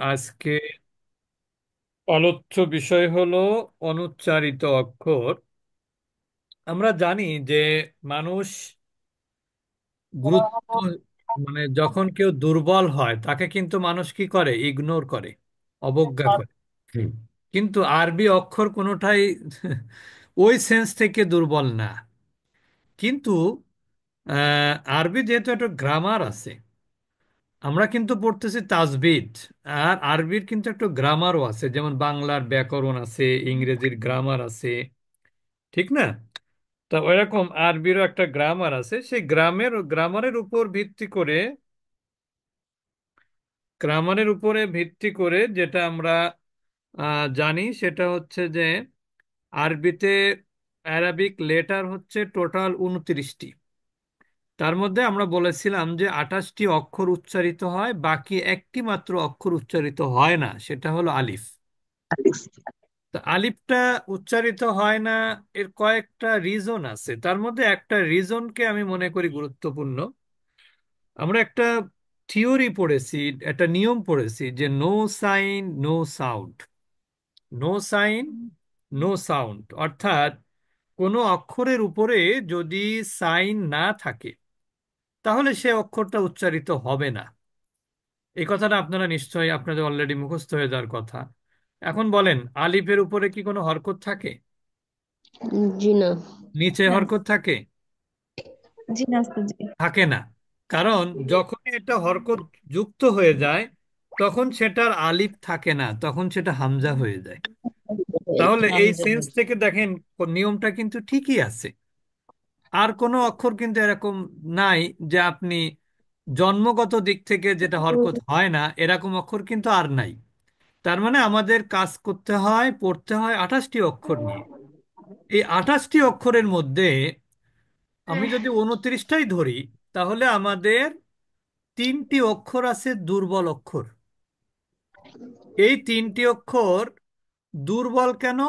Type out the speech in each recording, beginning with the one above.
আজকে আলোচ্য বিষয় হলো অনুচ্চারিত অক্ষর। আমরা জানি যে মানুষ গুরুত্ব মানে যখন কেউ দুর্বল হয় তাকে কিন্তু মানুষ কি করে, ইগনোর করে, অবজ্ঞা করে। হুম। কিন্তু আরবি অক্ষর কোনোটাই ওই সেন্স থেকে দুর্বল না। কিন্তু আরবি যেহেতু একটা গ্রামার আছে, আমরা কিন্তু পড়তেছি তাজবিদ, আর আরবির কিন্তু একটা গ্রামারও আছে, যেমন বাংলার ব্যাকরণ আছে, ইংরেজির গ্রামার আছে, ঠিক না? তা ওইরকম আরবিরও একটা গ্রামার আছে। সেই গ্রামারের উপর ভিত্তি করে, যেটা আমরা জানি সেটা হচ্ছে যে আরবিতে অ্যারাবিক লেটার হচ্ছে টোটাল 29টি। তার মধ্যে আমরা বলেছিলাম যে 28টি অক্ষর উচ্চারিত হয়, বাকি একটি মাত্র অক্ষর উচ্চারিত হয় না, সেটা হলো আলিফ। তা আলিফটা উচ্চারিত হয় না, এর কয়েকটা রিজন আছে। তার মধ্যে একটা রিজনকে আমি মনে করি গুরুত্বপূর্ণ। আমরা একটা থিওরি পড়েছি, একটা নিয়ম পড়েছি যে no sign no sound. No sign no sound অর্থাৎ কোনো অক্ষরের উপরে যদি সাইন না থাকে তাহলে সে অক্ষরটা উচ্চারিত হবে না। এই কথাটা আপনারা নিশ্চয়ই, আপনাদের অলরেডি মুখস্থ হয়ে যাওয়ার কথা। এখন বলেন, আলিফের উপরে কি কোনো হরকত থাকে? জি না। নিচে হরকত থাকে? জি না আস্তাজি। থাকে না। কারণ যখনই এটা হরকত যুক্ত হয়ে যায় তখন সেটার আলিফ থাকে না, তখন সেটা হামজা হয়ে যায়। তাহলে এই হামজা সেন্স হয়েছে। থেকে দেখেন নিয়মটা কিন্তু ঠিকই আছে। আর কোনো অক্ষর কিন্তু এরকম নাই যে আপনি জন্মগত দিক থেকে যেটা হরকত হয় না, এরকম অক্ষর কিন্তু আর নাই। তার মানে আমাদের কাজ করতে হয়, পড়তে হয় 28টি অক্ষর নিয়ে। এই 28টি অক্ষরের মধ্যে আমি যদি 29টাই ধরি, তাহলে আমাদের 3টি অক্ষর আছে দুর্বল অক্ষর। এই 3টি অক্ষর দুর্বল কেন?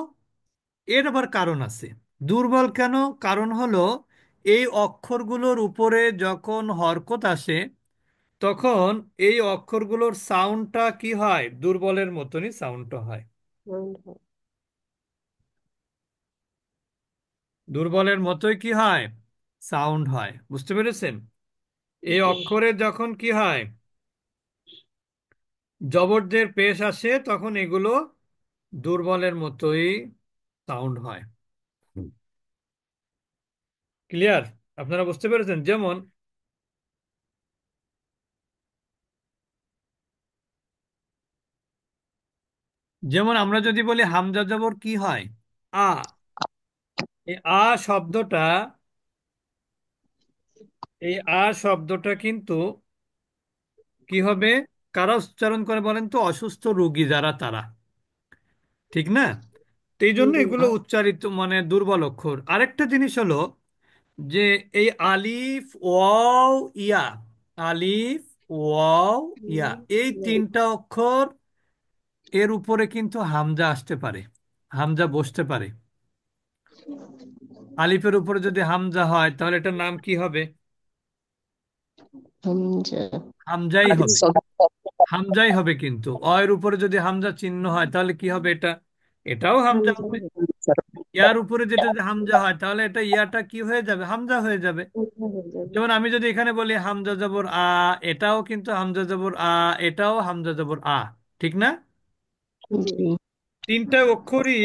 এর আবার কারণ আছে। দুর্বল কেন? কারণ হলো এই অক্ষরগুলোর উপরে যখন হরকত আসে তখন এই অক্ষরগুলোর সাউন্ডটা কি হয়, দুর্বলের মতনই সাউন্ডটা হয়। দুর্বলের মতোই কি হয়, সাউন্ড হয়। বুঝতে পেরেছেন? এই জি। অক্ষরে যখন কি হয়, জবরদের পেশ আসে, তখন এগুলো দুর্বলের মতোই সাউন্ড হয়। ক্লিয়ার? আপনারা বুঝতে পেরেছেন? যেমন আমরা যদি বলি হামজা জবর কি হয়, আ। এই শব্দটা এই শব্দটা কিন্তু কি হবে, কারা উচ্চারণ করে বলেন তো? অসুস্থ রোগী যারা, তারা। ঠিক না? তো এই জন্য জি। এগুলো উচ্চারিত মানে দুর্বল অক্ষর। আরেকটা জিনিস হলো যে এই আলিফ ওয়াও ইয়া, আলিফ ওয়াও ইয়া, এই 3টা অক্ষর এর উপরে কিন্তু হামজা আসতে পারে, হামজা বসতে পারে। আলিফের উপরে যদি হামজা হয় তাহলে এটার নাম কি হবে? হামজা। হামজাই হবে। হামজাই হবে। কিন্তু এর উপরে যদি হামজা চিহ্ন হয় তাহলে কি হবে? এটাও হামজা হামজা। হবে। ইয়ার উপরে যেটা যদি হামজা হয় তাহলে এটা ইয়াটা কি হয়ে যাবে, হামজা হয়ে যাবে। হয়ে যাবে। যেমন আমি যদি এখানে বলি হামজা জবর আ, এটাও কিন্তু হামজা জবর আ, এটাও হামজা জবর আ। ঠিক না? জি। তিনটা অক্ষরই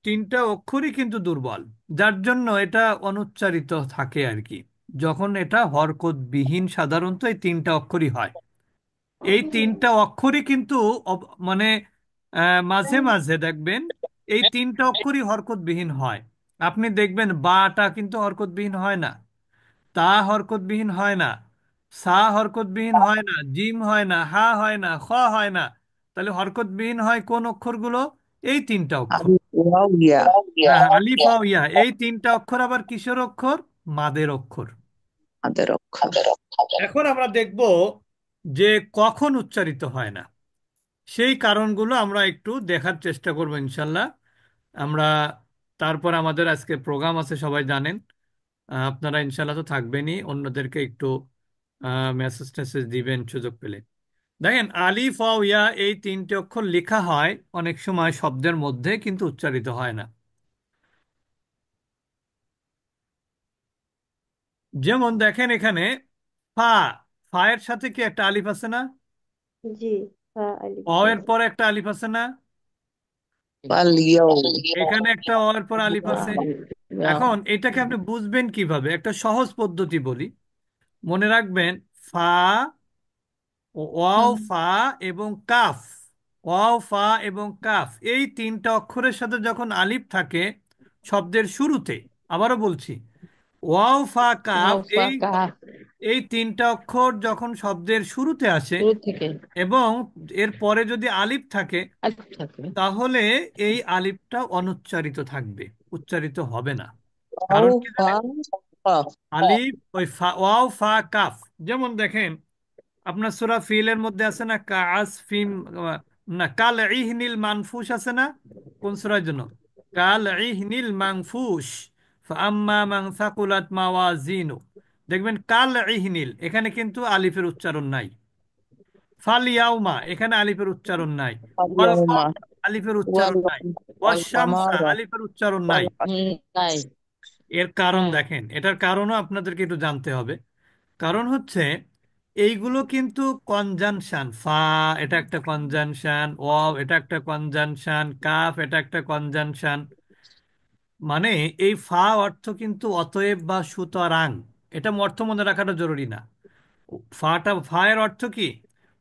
তিনটা অক্ষরই কিন্তু দুর্বল, যার জন্য এটা অনুচ্চারিত থাকে আর কি। যখন এটা হরকত বিহীন, সাধারণত এই 3টা অক্ষরই হয়। এই 3টা অক্ষরই কিন্তু মানে মাঝে মাঝে দেখবেন এই 3টা অক্ষরই হরকতবিহীন হয়। আপনি দেখবেন বাটা কিন্তু হরকতবিহীন হয় না, তা হরকতবিহীন হয় না, সা হরকতবিহীন হয় না, জিম হয় না, হা হয় না, খ হয় না। তাহলে হরকতবিহীন হয় কোন অক্ষরগুলো? এই 3টা অক্ষর। আলিফ ওয়াও ইয়া। হ্যাঁ হ্যাঁ, আলিফ আর ইয়া, এই 3টা অক্ষর আবার কিসের অক্ষর? মাদের অক্ষর। আমাদের অক্ষর। এখন আমরা দেখব যে কখন উচ্চারিত হয় না, সেই কারণগুলো আমরা একটু দেখার চেষ্টা করব ইনশাল্লাহ। আমরা তারপর আমাদের আজকে প্রোগ্রাম আছে, সবাই জানেন। আপনারা ইনশাল্লাহ তো থাকবেনই, অন্যদেরকে একটু মেসেজ টেসেজ দিবেন সুযোগ পেলে। দেখেন আলিফ ওয়াও ইয়া এই তিনটে অক্ষর লেখা হয় অনেক সময় শব্দের মধ্যে, কিন্তু উচ্চারিত হয় না। যেমন দেখেন এখানে ফা, ফা এর সাথে কি একটা আলিফ আছে না? জি। হ্যাঁ, আলিফ অ এর আছে। পরে একটা আলিফ আছে না? পালিয়াও। এখানে একটা অ এর পর আলিফ আছে। ইয়া। এখন এটাকে আপনি বুঝবেন কিভাবে? একটা সহজ পদ্ধতি বলি, মনে রাখবেন। ফা, ওয়াও, হুম। ফা এবং কাফ। ওয়াও, ফা এবং কাফ এই তিনটা অক্ষরের সাথে যখন আলিফ থাকে শব্দের শুরুতে, আবারও বলছি, ওয়াও, ফা, কাফ ওয়াফা এই কাহা। এই তিনটা অক্ষর যখন শব্দের শুরুতে আসে শুরু থেকে এবং এর পরে যদি আলিফ থাকে, আলিফ থাকে। তাহলে এই আলিফটা অনুচ্চারিত থাকবে, উচ্চারিত হবে না। কারণ কি ওয়াফা জানেন? কাফ। আলিফ ওই ফা, ওয়াও, ফা, কাফ। যেমন দেখেন আপনার সূরা ফিলের মধ্যে আছে না কাস ফিম, না কাল ইহনিল মানফুস আছে না? কোন সূরার জন্য? কাল ইহনিল মানফুস, ফাআম্মা মান সাকুলাত মাওয়াজিনু। দেখবেন কাল ইহনিল, এখানে কিন্তু আলিফের উচ্চারণ নাই। ফাল ইয়াউমা, এখানে আলিফের উচ্চারণ নাই। ওয়াল আলিয়াউমা কমর, আলিফের ওয়াল উচ্চারণ নাই। ওয়াশ ওয়াল শামসা, কামারা আলিফের উচ্চারণ ওয়াল নাই। নাই। এর কারণ হুম। দেখেন, এটার কারণও আপনাদেরকে একটু জানতে হবে। কারণ হচ্ছে এইগুলো কিন্তু কনজাংশন। ফা এটা একটা কনজাংশন, ওয়াও এটা একটা কনজাংশন, কাফ এটা একটা কনজাংশন। মানে এই ফা অর্থ কিন্তু অতএব বা সুতরাং, এটা অর্থ মনে রাখাটা জরুরি না। ফা এর অর্থ কি?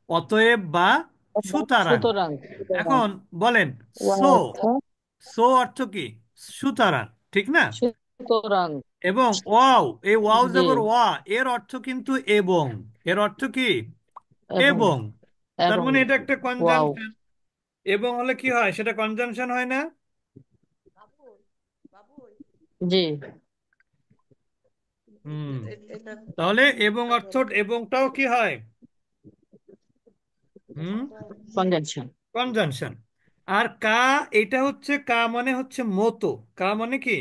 অতএব বা সুতরাং। সুতরাং। এখন বলেন, ওয়া সো, অর্থ সো অর্থ কি? সুতরাং, ঠিক না? সুতরাং। এবং ওয়াও, এই ওয়াও জি। জবর ওয়া, এর অর্থ কিন্তু এবং। এর অর্থ কি? এবং। এবং। তার এবং। মানে এটা একটা ওয়াও। কনজাংশন। এবং হলে কি হয়, সেটা কনজাংশন হয় না? জি। হুম। তাহলে এবং অর্থ, এবংটাও কি হয়? হুম, কনজাংশন। কনজাংশন। আর কা, এটা হচ্ছে কা মানে হচ্ছে মতো। কা মানে কি?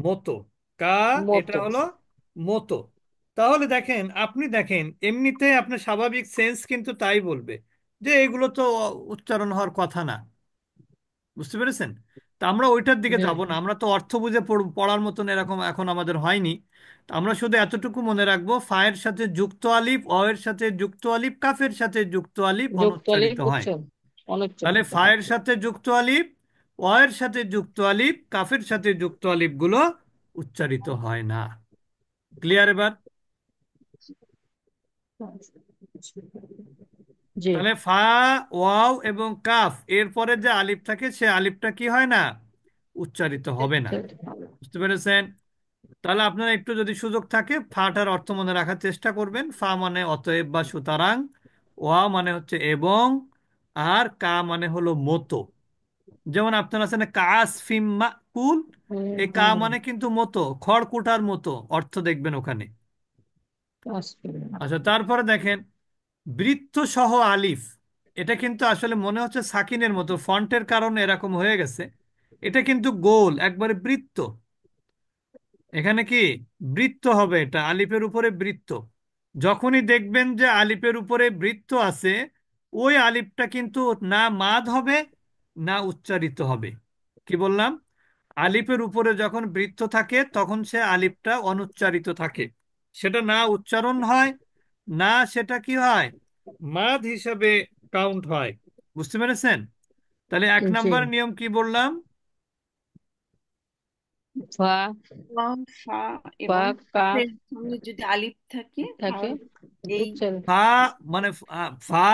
মতো। কা, এটা মতো। হলো মতো। তাহলে দেখেন, আপনি দেখেন এমনিতে আপনার স্বাভাবিক সেন্স কিন্তু তাই বলবে যে এগুলো তো উচ্চারণ হওয়ার কথা না। বুঝতে পেরেছেন? তা আমরা ওইটার দিকে হুম। যাব না, আমরা তো অর্থ বুঝে পড়ার মতন এরকম এখন আমাদের হয়নি। তা আমরা শুধু এতটুকু মনে রাখবো, ফায়ের সাথে যুক্ত আলিফ, অ এর সাথে যুক্ত আলিফ, কাফের সাথে যুক্ত আলিফ যুক্ত অনুচ্চারিত আলিফ হয়। তাহলে অনুচ্চারিত হয়। ফায়ের সাথে যুক্ত আলিফ, অ এর সাথে যুক্ত আলিফ, কাফের সাথে যুক্ত আলিফ গুলো উচ্চারিত হয় না। ক্লিয়ার এবার? জি। তাহলে ফা, ওয়াও এবং কাফ এরপরে যে আলিফ থাকে সে আলিফটা কি হয় না? উচ্চারিত হবে না। বুঝতে পেরেছেন? তাহলে আপনারা একটু যদি সুযোগ থাকে ফাটার অর্থ মনে রাখার চেষ্টা করবেন। ফা মানে অতএব বা সুতরাং, ওয়া মানে হচ্ছে এবং, আর কা মানে হলো মতো। যেমন আপনার আছে না কাস ফিম মাকুল, হুম, এই কা হুম। মানে কিন্তু মতো, খড়কুটার মতো অর্থ দেখবেন ওখানে। আচ্ছা, তারপরে দেখেন বৃত্ত সহ আলিফ, এটা কিন্তু আসলে মনে হচ্ছে সাকিনের মতো, ফন্টের কারণে এরকম হয়ে গেছে। এটা কিন্তু গোল একবারে বৃত্ত। এখানে কি বৃত্ত হবে, এটা আলিফের উপরে বৃত্ত। যখনই দেখবেন যে আলিফের উপরে বৃত্ত আছে, ওই আলিফটা কিন্তু না মাদ হবে না উচ্চারিত হবে। কি বললাম? আলিফের উপরে যখন বৃত্ত থাকে তখন সে আলিফটা অনুচ্চারিত থাকে, সেটা না উচ্চারণ হয়, না সেটা কি হয়, মাদ হিসাবে কাউন্ট হয়। বুঝতে পেরেছেন? তাহলে এক জি। নাম্বার নিয়ম কি বললাম? ফা। ওয়াও, ফা ফা এবং কাফ কাফের সঙ্গে যদি আলিফ থাকে থাকে। তাহলে এই উচ্চারণ। ফা মানে ফা,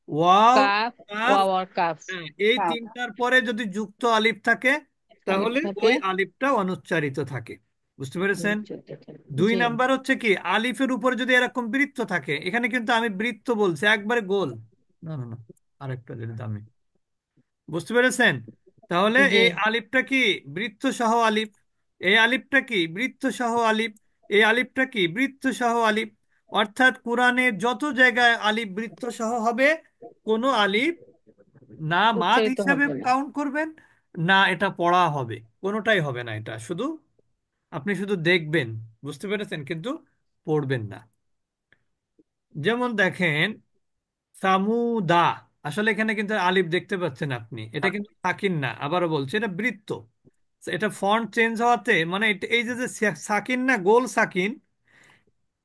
ওয়াও, কাফ। কাফ, ওয়াও আর কাফ। হ্যাঁ, এই কাফ। তিনটার পরে যদি যুক্ত আলিফ থাকে আলিফ তাহলে থাকে। ওই আলিফটা অনুচ্চারিত থাকে। বুঝতে পেরেছেন? উচ্চারিত থাকে। দুই জি। নাম্বার হচ্ছে কি, আলিফের উপরে যদি এরকম বৃত্ত থাকে, এখানে কিন্তু আমি বৃত্ত বলছি একবারে গোল, না না না, আরেকটা যেটা দামি। বুঝতে পেরেছেন? তাহলে জি। এই আলিফটা কি? বৃত্ত সহ আলিফ। এই আলিফটা কি? বৃত্ত সহ আলিফ। এই আলিফটা কি? বৃত্ত সহ আলিফ। অর্থাৎ কোরআনে যত জায়গায় আলিফ বৃত্ত সহ হবে, কোনো আলিফ না মাদ উচ্চারিত হিসাবে হবে না। কাউন্ট করবেন, না এটা পড়া হবে, কোনোটাই হবে না। এটা শুধু আপনি শুধু দেখবেন, বুঝতে পেরেছেন, কিন্তু পড়বেন না। যেমন দেখেন সামুদা। আসলে এখানে কিন্তু আলিফ দেখতে পাচ্ছেন আপনি, এটা কিন্তু সাকিন না, আবারও বলছি এটা বৃত্ত। এটা ফন্ট চেঞ্জ হওয়াতে মানে এই যে যে সাকিন না, গোল সাকিন,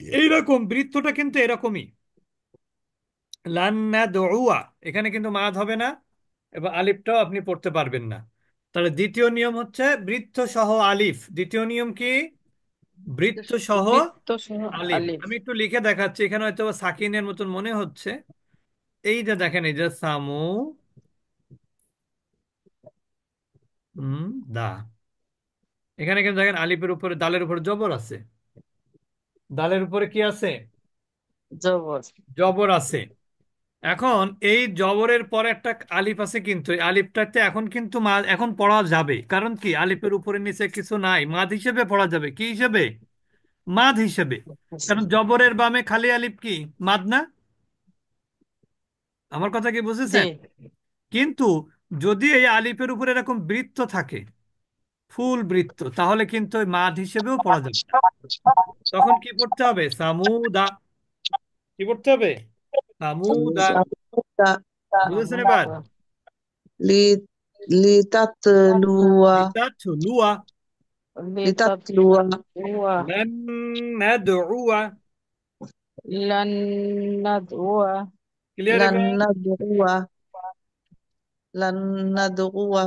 এইরকম বৃত্তটা কিন্তু এরকমই। লান্না দৌয়া, এখানে কিন্তু মাদ হবে না এবং আলিফটাও আপনি পড়তে পারবেন না। তাহলে দ্বিতীয় নিয়ম হচ্ছে বৃত্ত সহ আলিফ। দ্বিতীয় নিয়ম কি? বৃত্ত সহ বৃত্ত সহ আলিফ। আলিফ। আমি একটু লিখে দেখাচ্ছি, এখানে হয়তো সাকিনের মতন মনে হচ্ছে। এই যে দেখেন, এই যে সামু হুম দা, এখানে কিন্তু দেখেন আলিফের উপরে দালের উপরে জবর আছে। দালের উপরে কি আছে? জবর। জবর আছে। এখন এই জবরের পরে একটা আলিফ আছে, কিন্তু এই আলিফটাতে এখন কিন্তু এখন পড়া যাবে, কারণ কি আলিফের উপরে নিচে কিছু নাই, মাদ হিসেবে পড়া যাবে। কি হিসেবে? মাদ হিসেবে। কারণ জবরের বামে খালি আলিফ কি মাদ না? আমার কথা কি জি। বুঝেছেন? কিন্তু যদি এই আলিফের উপরে এরকম বৃত্ত থাকে, ফুল বৃত্ত, তাহলে কিন্তু ওই মাদ হিসেবেও পড়া যাবে না। তখন কি পড়তে হবে? সামুদা। কি পড়তে হবে? সামুদা। সামুদা বুঝেছেন এবার? লি লিতাতলুয়া লিতাতলুয়া। লিতাতলুয়া লিতাতলুয়া লান নাদউয়া। লান নাদউয়া ক্লিয়ার লান এবার? নাদউয়া লান নাদউয়া।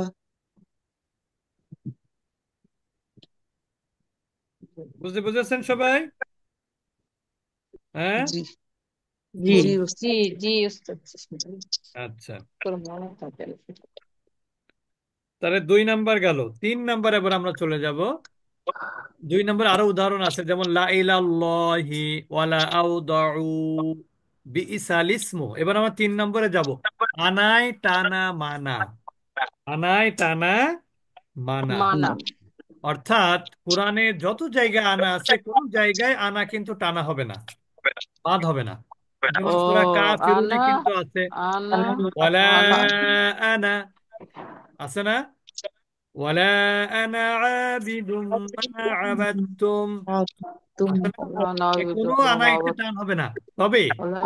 বুঝেছেন সবাই? হ্যাঁ। জি জি জি জি উস্তাদ। জি উস্তাদ। আচ্ছা, তোর মনে থাকে না। তাহলে 2 নাম্বার গেল। 3 নাম্বার এবার আমরা চলে যাব। 2 নাম্বার আরো উদাহরণ আছে, যেমন লা ইলাল্লাহি ওয়ালা আউদাউ বিইসাল ইসমু। এবার আমরা 3 নম্বরে যাব। আনাই টানা মানা। আনাই টানা মানা। মানা। অর্থাৎ কোরআনে যত জায়গায় আনা আছে, কোন জায়গায় আনা কিন্তু টানা হবে না, বাদ হবে না। ও যেমন সূরা কাফিরুনে আনা কিন্তু আছে আনা ওয়ালা আনা আনা, আছে না? ওয়ালা আনা আবিদুম মা আবাদতুম, তুম আছে না? আনা আবিদু কোনো আনাইতে নামাবত টান হবে না। তবে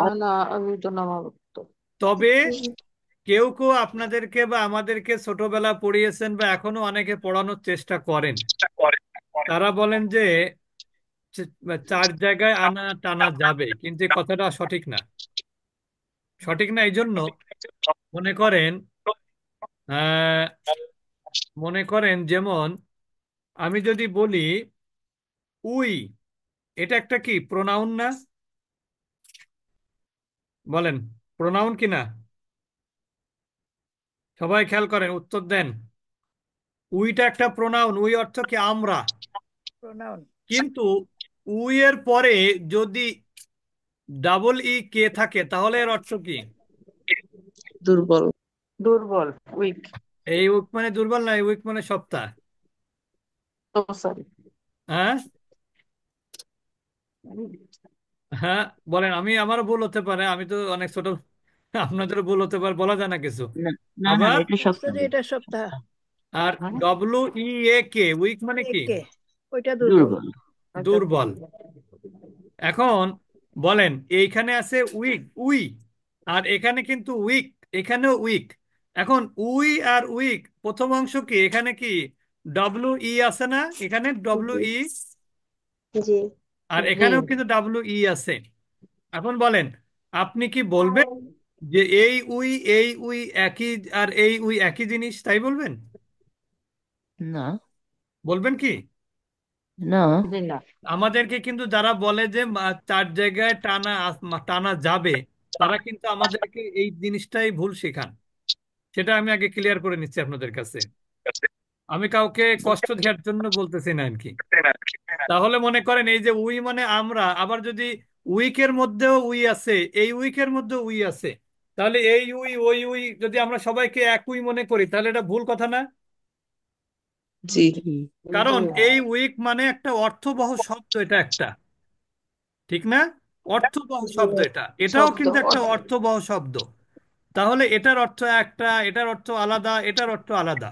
আনা আবিদু নামাবত। তবে কেউ কেউ আপনাদেরকে বা আমাদেরকে ছোটবেলা পড়িয়েছেন বা এখনো অনেকে পড়ানোর চেষ্টা করেন, তারা বলেন যে 4 জায়গায় আনা টানা যাবে, কিন্তু এই কথাটা সঠিক না। সঠিক না এই জন্য, মনে করেন আহ, মনে করেন যেমন আমি যদি বলি উই, এটা একটা কি প্রোনাউন না? বলেন, প্রোনাউন কি না? সবাই খেয়াল করেন, উত্তর দেন। উইটা একটা প্রোনাউন, উই অর্থ কি আমরা। প্রোনাউন। কিন্তু উই এর পরে যদি ডাবল ই কে থাকে, তাহলে এর অর্থ কি? দুর্বল। দুর্বল, উইক। এই উইক মানে দুর্বল না, উইক মানে সপ্তাহ। ও সরি। হ্যাঁ, হ্যাঁ, বলেন। আমারও ভুল হতে পারে, আমি তো অনেক ছোট, আপনাদেরও ভুল হতে পারে, বলা যায় না কিছু। না না না, আবার এটা সপ্তাহ। যদি এটা সপ্তাহ। আর হ্যাঁ, ডব্লু ই এ কে, উইক মানে কি? একে, ওইটা দুর্বল। দুর্বল। ওটা দুর্বল। দুর্বল। এখন বলেন, এইখানে আছে উইক, উই, আর এখানে কিন্তু উইক, এখানেও উইক। এখন উই আর উইক প্রথম অংশ কি, এখানে কি ডব্লু ই আছে না? এখানে ডব্লু জি ই, জি আর জি। এখানেও কিন্তু ডাব্লু ই আছে। এখন বলেন, আপনি কি বলবেন যে এই উই একই, আর এই উই একই জিনিস, তাই বলবেন? না বলবেন কি? না জি না। আমাদেরকে কিন্তু যারা বলে যে 4 জায়গায় টানা টানা যাবে, তারা কিন্তু আমাদেরকে এই জিনিসটাই ভুল শেখান। সেটা আমি আগে ক্লিয়ার করে নিচ্ছি আপনাদের কাছে। আমি কাউকে কষ্ট দেওয়ার জন্য বলতেছি না আর কি। তাহলে মনে করেন এই যে উই মানে আমরা, আবার যদি উইকের মধ্যেও উই আছে, এই উইকের মধ্যেও উই আছে, তাহলে এই উই ওই উই যদি আমরা সবাইকে এক উই মনে করি, তাহলে এটা ভুল কথা না? জি জি জি। কারণ এই উইক মানে একটা অর্থবহ শব্দ, এটা একটা, ঠিক না? অর্থবহ শব্দ এটা, এটাও শব্দ কিন্তু একটা অর্থবহ শব্দ। তাহলে এটার অর্থ একটা, এটার অর্থ আলাদা, এটার অর্থ আলাদা।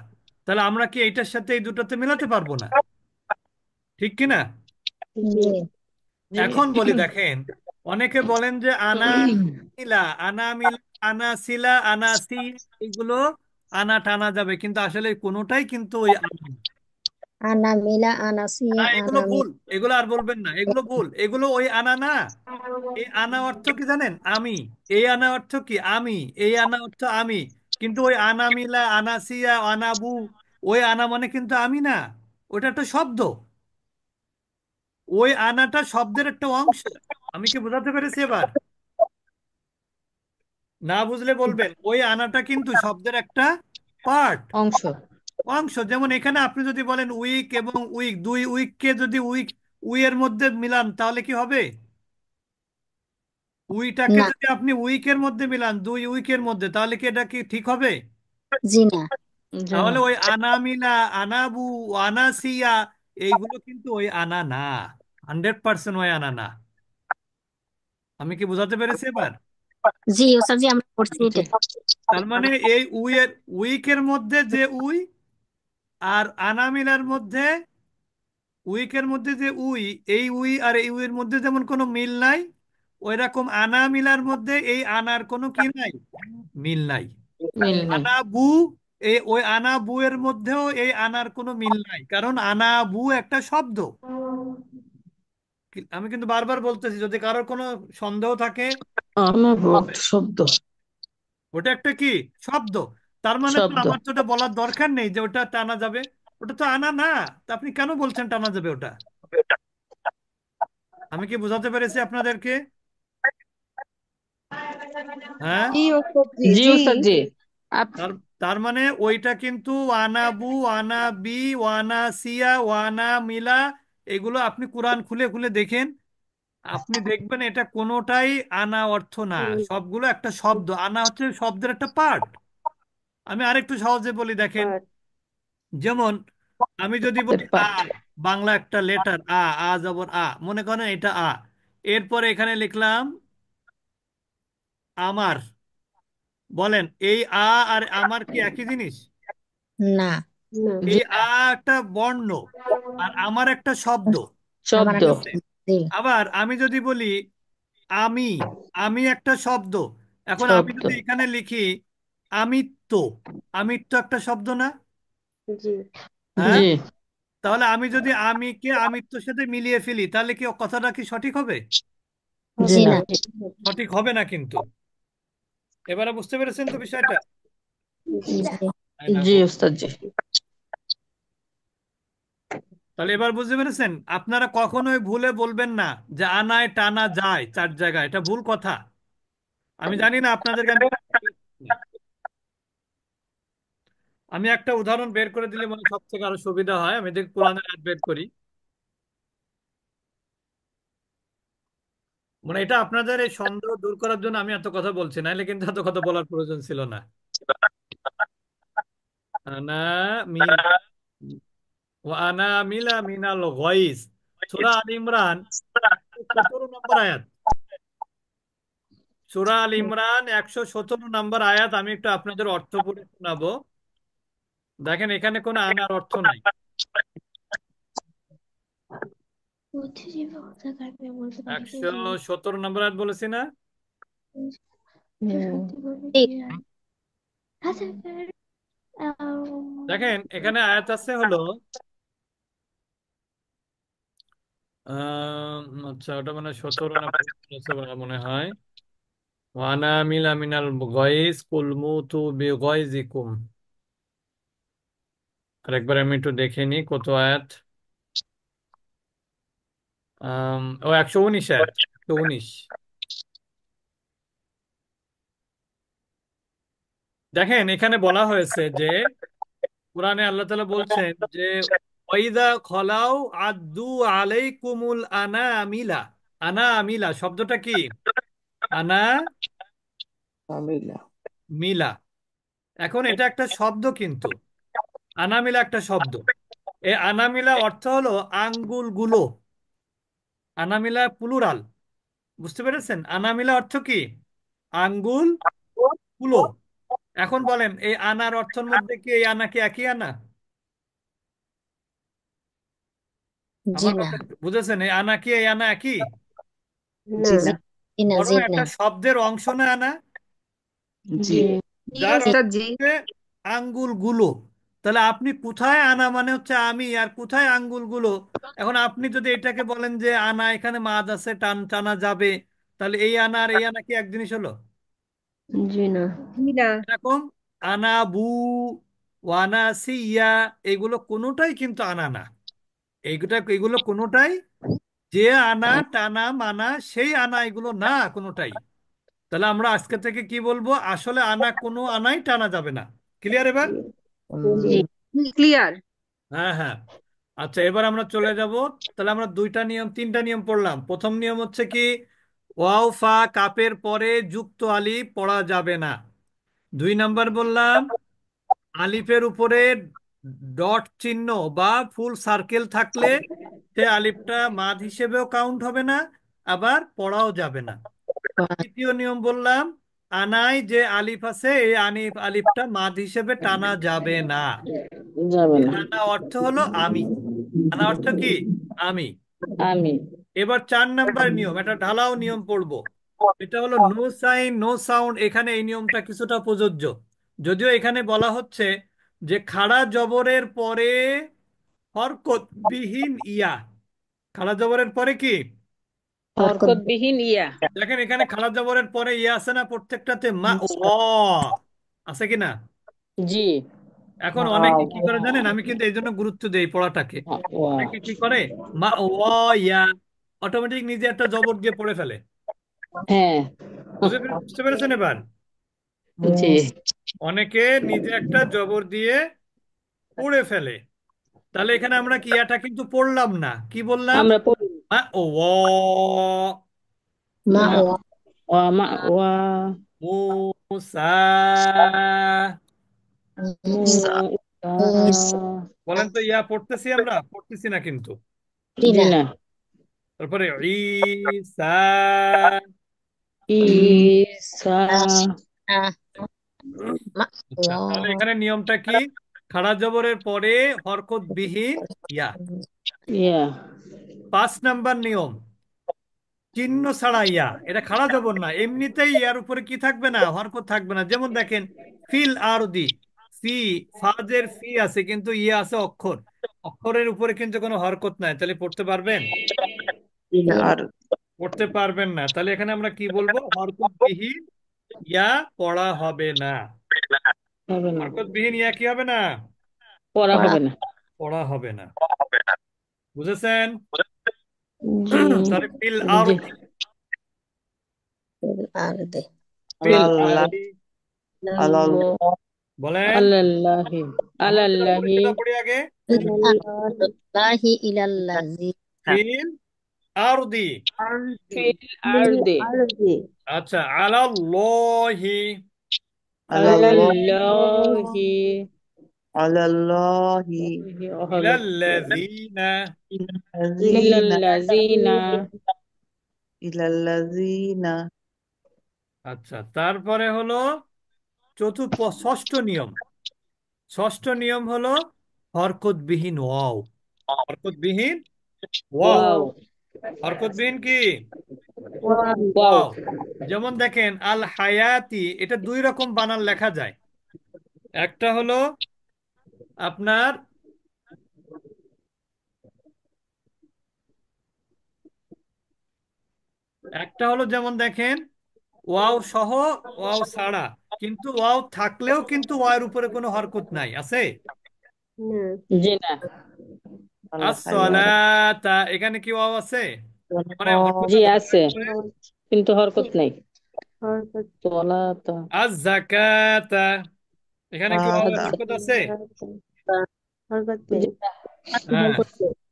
তাহলে আমরা কি এইটার সাথে এই দুটোতে মেলাতে পারবো না? ঠিক কি না? জি জি। এখন বলি দেখেন, অনেকে বলেন যে আনা মিলা, আনা মিলা, আনা সিলা, আনা সি, এগুলো আনা টানা যাবে, কিন্তু আসলে কোনোটাই কিন্তু ওই আনা না। আনা মিলা আনা সিয়া এগুলো আনা ভুল, মিলা এগুলো আর বলবেন না, এগুলো ভুল, এগুলো ওই আনা না। এই আনা অর্থ কি জানেন? আমি। এই আনা অর্থ কি? আমি। এই আনা অর্থ আমি। কিন্তু ওই আনা মিলা, আনা সিয়া, আনা বু, ওই আনা মানে কিন্তু আমি না, ওটা একটা শব্দ। ওই আনাটা শব্দের একটা অংশ। আমি কি বোঝাতে পেরেছি এবার? না বুঝলে বলবেন, ওই আনাটা কিন্তু শব্দের একটা পার্ট, অংশ। অংশ। যেমন এখানে আপনি যদি বলেন উইক এবং উইক, দুই উইককে যদি উই এর মধ্যে মিলান তাহলে কি হবে? উইটাকে না যদি আপনি উইকের মধ্যে মিলান, দুই উইকের মধ্যে, তাহলে কি এটা কি ঠিক হবে? জি না জি না। তাহলে ওই আনা মিলা, আনাবু, আনাসিয়া, এইগুলো কিন্তু ওই আনা না, 100% ওই আনা না। আমি কি বোঝাতে পেরেছি এবার? জি ওস্তাদ জি আমরা করছি জি। এটাই তার মানে এই উইকের মধ্যে যে উই, আর আনামিলার মধ্যে, উইকের মধ্যে যে উই, এই উই আর এই উইয়ের মধ্যে যেমন কোনো মিল নাই, ওই রকম আনামিলার মধ্যে এই আনার কোনো কি নাই, মিল নাই। মিল নেই। আনা বু, এই ওই আনা বু এর মধ্যেও এই আনার কোনো মিল নাই, কারণ আনা বু একটা শব্দ। আমি কিন্তু বারবার বলতেছি, যদি কারোর কোনো সন্দেহ থাকে, আমার শব্দ। ওটা একটা কি শব্দ। তার মানে তো শব্দ। আমার তো ওটা বলার দরকার নেই যে ওটা টানা যাবে, ওটা তো আনা না। তা আপনি কেন বলছেন টানা যাবে ওটা? আমি কি বোঝাতে পেরেছি আপনাদেরকে? হ্যাঁ। জি ওস্তাদ জি জি জি ওস্তাদ জি। তার তার মানে ওইটা কিন্তু ওয়ানাবু, ওয়ানাবি, ওয়ানাসিয়া, ওয়ানামিলা, এগুলো আপনি কোরআন খুলে খুলে দেখেন, আপনি দেখবেন এটা কোনোটাই আনা অর্থ না, সবগুলো একটা শব্দ। আনা হচ্ছে শব্দের একটা পার্ট। আমি আরেকটু সহজে বলি দেখেন, যেমন আমি যদি বলি আ, পাঠ। বাংলা একটা লেটার আ, আ জবর আ, মনে করেন এটা আ, এরপরে এখানে লিখলাম আমার। বলেন এই আ আর আমার কি একই জিনিস? না জি এই না। আ একটা বর্ণ, আর আমার একটা শব্দ। আমার শব্দ। ঠিক একটা আছে? জি আবার আমি যদি বলি আমি, আমি একটা শব্দ। এখন আমি শব্দ। যদি এখানে লিখি আমিত্ব, আমিত্ব একটা শব্দ না? হ্যাঁ। জি। তাহলে আমি যদি আমিকে আমিত্বর সাথে মিলিয়ে ফেলি, তাহলে কি কথাটা কি সঠিক হবে? জি জি না। না সঠিক হবে না কিন্তু। এবারে বুঝতে পেরেছেন তো বিষয়টা? জি তাই না জি গো? ওস্তাদ জি। তাহলে এবার বুঝতে পেরেছেন? আপনারা কখনোই ভুলে বলবেন না যে আনায় টানা যায় চার জায়গায়, এটা ভুল কথা। আমি জানি না আপনাদেরকে আমি আমি একটা উদাহরণ বের করে দিলে মনে হয় সব থেকে আরো সুবিধা হয়। আমি দেখি কোরআনের আয়াত বের করি, মানে এটা আপনাদের এই সন্দেহ দূর করার জন্য আমি এত কথা বলছি, নাহলে কিন্তু এত কথা বলার প্রয়োজন ছিল না। আনা মিল, আনা মিলা মিনাল গয়স, সূরা আল ইমরান 117 নম্বর আয়াত। সূরা আল ইমরান 117 নম্বর আয়াত। আমি একটু আপনাদের অর্থ পড়ে শোনাবো। দেখেন এখানে কোনো আনার অর্থ নাই। 117 নম্বর আয়াত বলেছি না? দেখেন এখানে আয়াত আছে হলো আচ্ছা, ওটা মানে 17 না 15 মনে হয়। ওয়ানা মিলা মিনাল গয়স কুল মুতু বিগয়জিকুম। আরেকবার আমি একটু দেখে নিই কত আয়াত। ও 119 আয়াত, 119। দেখেন এখানে বলা হয়েছে যে কোরআনে আল্লাহ তাআলা বলছেন যে ওয়াইদা খলাউ আদু আলাইকুমুল আনামিলা। আনামিলা শব্দটা কি? আনা আমিলা। মিলা। এখন এটা একটা শব্দ কিন্তু, আনামিলা একটা শব্দ। এই আনামিলা অর্থ হলো আঙ্গুলগুলো। আনামিলা প্লুরাল। বুঝতে পেরেছেন? আনামিলা অর্থ কি? আঙ্গুল গুলো। এখন বলেন এই আনার অর্থের মধ্যে কি এই আনা কি একই আনা? জি আমার না কথা বুঝেছেন? এই আনা কি এই আনা একই? জি জি না। না বরং জি না একটা শব্দের অংশ না আনা, জি। যার জি অর্থ হচ্ছে আঙ্গুলগুলো। তাহলে আপনি কোথায় আনা মানে হচ্ছে আমি, আর কোথায় আঙ্গুলগুলো। এখন আপনি যদি এটাকে বলেন যে আনা, এখানে মাছ আছে, টান টানা যাবে, তাহলে এই আনা আর এই আনা কি এক জিনিস হলো? জি না জি না। এরকম আনা বু, ওয়ানা সিয়া, এগুলো কোনোটাই কিন্তু আনা না। এগুলো কোনোটাই যে আনা, টানা, মানা, সেই আনা, এগুলো না কোনোটাই। তাহলে আমরা আজকে থেকে কি বলবো? আসলে আনা, কোনো আনাই টানা যাবে না। ক্লিয়ার এবার? জি ক্লিয়ার। হ্যাঁ, হ্যাঁ। আচ্ছা, এবার আমরা চলে যাব। তাহলে আমরা তিনটা নিয়ম পড়লাম। প্রথম নিয়ম হচ্ছে কি, ওয়াও ফা কাপের পরে যুক্ত আলিফ পড়া যাবে না। 2 নাম্বার বললাম, আলিফের উপরে ডট চিহ্ন বা ফুল সার্কেল থাকলে সে আলিফটা মাদ হিসেবেও কাউন্ট হবে না, আবার পড়াও যাবে না। তৃতীয় নিয়ম বললাম, আনায় যে আলিফ আছে এই আলিফটা মাদ হিসেবে টানা যাবে না। যাবে এই না। আনা অর্থ হলো আমি। আনা অর্থ কি? আমি। আমি এবার 4 নাম্বার নিয়ম, একটা ঢালাও নিয়ম পড়বো। এটা হলো নো সাইন নো সাউন্ড। এখানে এই নিয়মটা কিছুটা প্রযোজ্য, যদিও এখানে বলা হচ্ছে যে খাড়া জবরের পরে হরকত বিহীন ইয়া। খাড়া জবরের পরে কি? হরকত হরকতবিহীন ইয়া। দেখেন এখানে খাড়া জবরের পরে ইয়া আছে না প্রত্যেকটাতে? মা ও আছে কি না? জি। এখন অনেকে কি করে জানেন, আমি কিন্তু এই জন্য গুরুত্ব দেই পড়াটাকে। ওয়া। অনেকে কি করে, মা ও ইয়া, অটোমেটিক নিজে একটা জবর দিয়ে পড়ে ফেলে। হ্যাঁ। বুঝতে পেরেছেন এবার? জি। অনেকে নিজে একটা জবর দিয়ে পড়ে ফেলে। তাহলে এখানে আমরা কি ইয়াটা কিন্তু পড়লাম না, কি বললাম? আমরা পড়ি মা ও মা মা ও ওয়া মা ওয়া মুসা। মুসা। বলেন তো, ইয়া পড়তেছি? আমরা পড়তেছি না কিন্তু। জি জি না না। তারপরে ঈসা। ঈসা। মা ও আচ্ছা, তাহলে এখানে নিয়মটা কি? খাড়া জবরের পরে হরকত বিহীন ইয়া। ইয়া। 5 নাম্বার নিয়ম, চিহ্ন ছাড়া ইয়া। এটা খাড়া জবর না, এমনিতেই ইয়ার উপরে কি থাকবে না? হরকত থাকবে না। যেমন দেখেন, ফিল আরদি, ফি, ফাজের ফি আছে কিন্তু ইয়া আছে অক্ষর। অক্ষরের উপরে কিন্তু কোনো হরকত নাই, তাহলে পড়তে পারবেন? আর পড়তে পারবেন না। তাহলে এখানে আমরা কি বলবো? হরকত বিহীন ইয়া পড়া হবে না। হবে না। হরকত বিহীন ইয়া কি হবে না? পড়া পড়া হবে না। পড়া হবে না। বুঝেছেন? জি। তাহলে ফিল জি। আরদি, আর দে ফিল আল্লাহ আরদি আল্লাহ বলেন। আলাল্লাহি আমাদের আলাল্লাহি পরীক্ষাটা পড়ি আগে। ইলাল্লাহি ইলাল্লাজি ফিল আরদি। ফিল আরদি আচ্ছা, আলাল্লাহি। আলাল্লাহি আল্লাহি হবে ইলাল্লাযীনা। ইল্লাল্লাযীনা ইল্লাল্লাযিনা। ইল্লাল্লাযীনা আচ্ছা, তারপরে হলো ষষ্ঠ নিয়ম। ষষ্ঠ নিয়ম হলো হরকতবিহীন ওয়াও। হরকতবিহীন ওয়াও। ওয়াও। হরকতবিহীন কি? ওয়াও। ওয়াও। যেমন দেখেন, আল হায়াতি, এটা 2 রকম বানান লেখা যায়। একটা হলো আপনার, যেমন দেখেন, ওয়াও সহ, ওয়াও ছাড়া, কিন্তু ওয়াও থাকলেও কিন্তু ওয়াও এর উপরে কোনো হরকত নাই, আছে? জি না। আল হায়াত আসসালাতা, এখানে কি ওয়াও আছে? মানে হরকত জি আছে না আছে, ওয়াও এর উপরে? কিন্তু হরকত নাই। তোলাতা। আজ জাকাতা, এখানে কি ওয়াও এর আদা হরকত আছে? জি না। হ্যাঁ।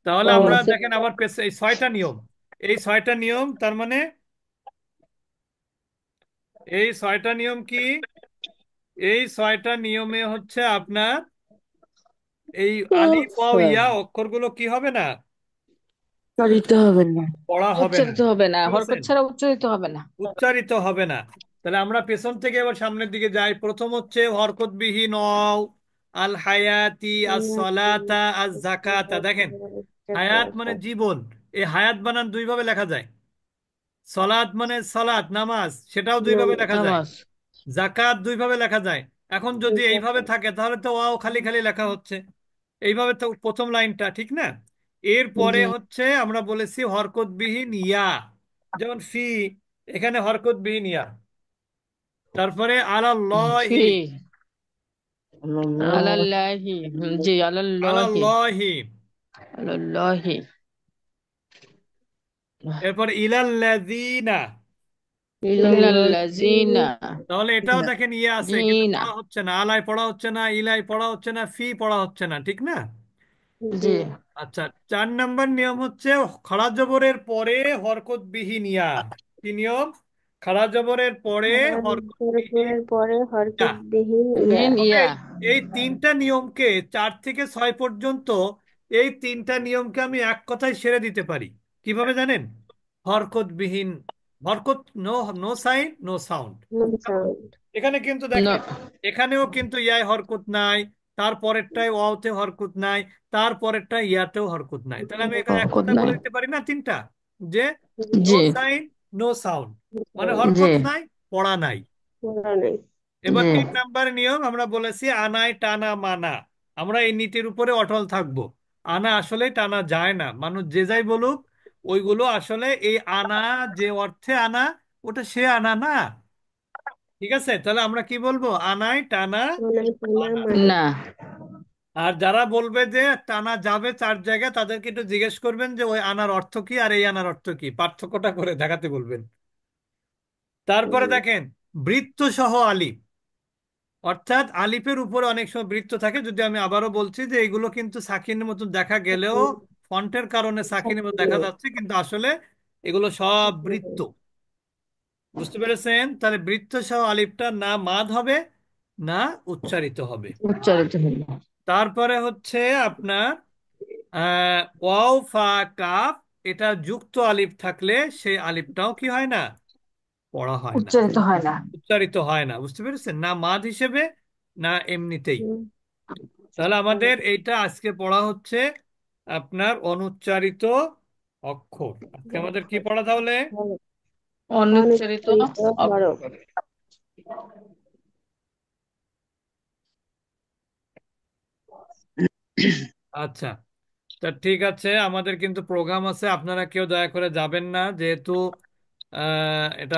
তাহলে ওয়াও আমরা আছে। দেখেন আবার এই 6টা নিয়ম। এই 6টা নিয়ম তার মানে, এই 6টা নিয়ম কি? এই 6টা নিয়মে হচ্ছে আপনার এই আলিফ ওয়াও ইয়া অক্ষরগুলো কি হবে না? উচ্চারিত হবে না। পড়া হবে না। উচ্চারিত হবে না, বুঝতে হরকত পেরেছেন? ছাড়া উচ্চারিত হবে না। উচ্চারিত হবে না। তাহলে আমরা পেছন থেকে এবার সামনের দিকে যাই। প্রথম হচ্ছে হরকত বিহীন ওয়াও, আল হায়াতি, আস সলাতা, আজ জাকাতা। দেখেন, হায়াত মানে জীবন। এই হায়াত বানান 2 ভাবে লেখা যায়। সলাৎ মানে সলাৎ নামাজ, সেটাও দুইভাবে লেখা যায়। নামাজ। জাকাত দুইভাবে লেখা যায়। এখন যদি এইভাবে থাকে তাহলে তো ওয়াও খালি খালি লেখা হচ্ছে। এইভাবে তো প্রথম লাইনটা ঠিক না। এরপরে জি। হচ্ছে আমরা বলেছি হরকতবিহীন ইয়া, যেমন ফি, এখানে হরকতবিহীন ইয়া। তারপরে ফি। আলাল্লাহি, আলাল্লাহি। জি, আলাল্লাহি। আলাল্লাহি। আলাল্লাহি। এরপর ইলাল্লাযিনা। ইল্লাল্লাযিনা। তাহলে এটাও দেখেন ইয়ে আছে কিন্তু দিনা। পড়া হচ্ছে না, আলাই পড়া হচ্ছে না, ইলাই পড়া হচ্ছে না, ফি পড়া হচ্ছে না, ঠিক না। জি। আচ্ছা, 4 নম্বর নিয়ম হচ্ছে খাড়া জবরের পরে হরকত বিহীন ইয়া। কি নিয়ম? খাড়া জবরের পরে হরকত বিহীন পরে ইয়া। হরকতবিহীন ইয়া। বিন তবে ইয়া। এই 3টা নিয়মকে, 4 থেকে 6 পর্যন্ত, এই 3টা নিয়মকে আমি এক কথায় সেরে দিতে পারি। কিভাবে জানেন? হরকত বিহীন, হরকত, no, no sign no sound. No sound. এখানে কিন্তু না। দেখেন, এখানেও কিন্তু ইয়ায় হরকত নাই, তারপরেরটায় ওয়াওতে হরকত নাই, তারপরেরটা ইয়াতেও হরকত নাই। তাহলে আমি এখানে এক বরকত কথায় নাই। বলে দিতে পারি না তিনটা, যে নো জি। সাইন নো সাউন্ড, মানে জি। হরকত নাই, পড়া নাই। পড়া নাই। এবার জি। 3 নম্বর নিয়ম আমরা বলেছি আনায় টানা মানা। আমরা এই নীতির উপরে অটল থাকব। আনা আসলে টানা যায় না, মানুষ যে যাই বলুক, ওইগুলো আসলে এই আনা, যে অর্থে আনা, ওটা সে আনা না। ঠিক আছে, তাহলে আমরা কি বলবো? আনায় টানা আনাই টানা মানা। মানা। না। আর যারা বলবে যে টানা যাবে 4 জায়গায়, তাদেরকে একটু জিজ্ঞেস করবেন যে ওই আনার অর্থ কি আর এই আনার অর্থ কি, পার্থক্যটা করে দেখাতে বলবেন। তারপরে দেখেন, বৃত্ত সহ আলিফ, অর্থাৎ আলিফের উপরে অনেক সময় বৃত্ত থাকে। যদি আমি আবারও বলছি যে এগুলো কিন্তু সাকিনের মতন দেখা গেলেও, ফন্টের কারণে সাকিনের মতো দেখা যাচ্ছে, কিন্তু আসলে এগুলো সব বৃত্ত। বুঝতে পেরেছেন? তাহলে বৃত্ত সহ আলিফটা না মাদ হবে, না উচ্চারিত হবে। উচ্চারিত হলো। তারপরে হচ্ছে আপনার ওয়াও ফা কাফ, এটা যুক্ত আলিফ থাকলে সেই আলিফটাও কি হয় না? পড়া হয় না, উচ্চারিত হয় না। উচ্চারিত হয় না। বুঝতে পেরেছেন? না মাদ হিসেবে, না এমনিতেই। হুম। তাহলে আমাদের এইটা আজকে পড়া হচ্ছে আপনার অনুচ্চারিত অক্ষর। আজকে আমাদের কি পড়া তাহলে? অনুচ্চারিত অনুচ্চারিত হরফ। অক্ষর। আচ্ছা, তা ঠিক আছে, আমাদের কিন্তু প্রোগ্রাম আছে, আপনারা কেউ দয়া করে যাবেন না, যেহেতু এটা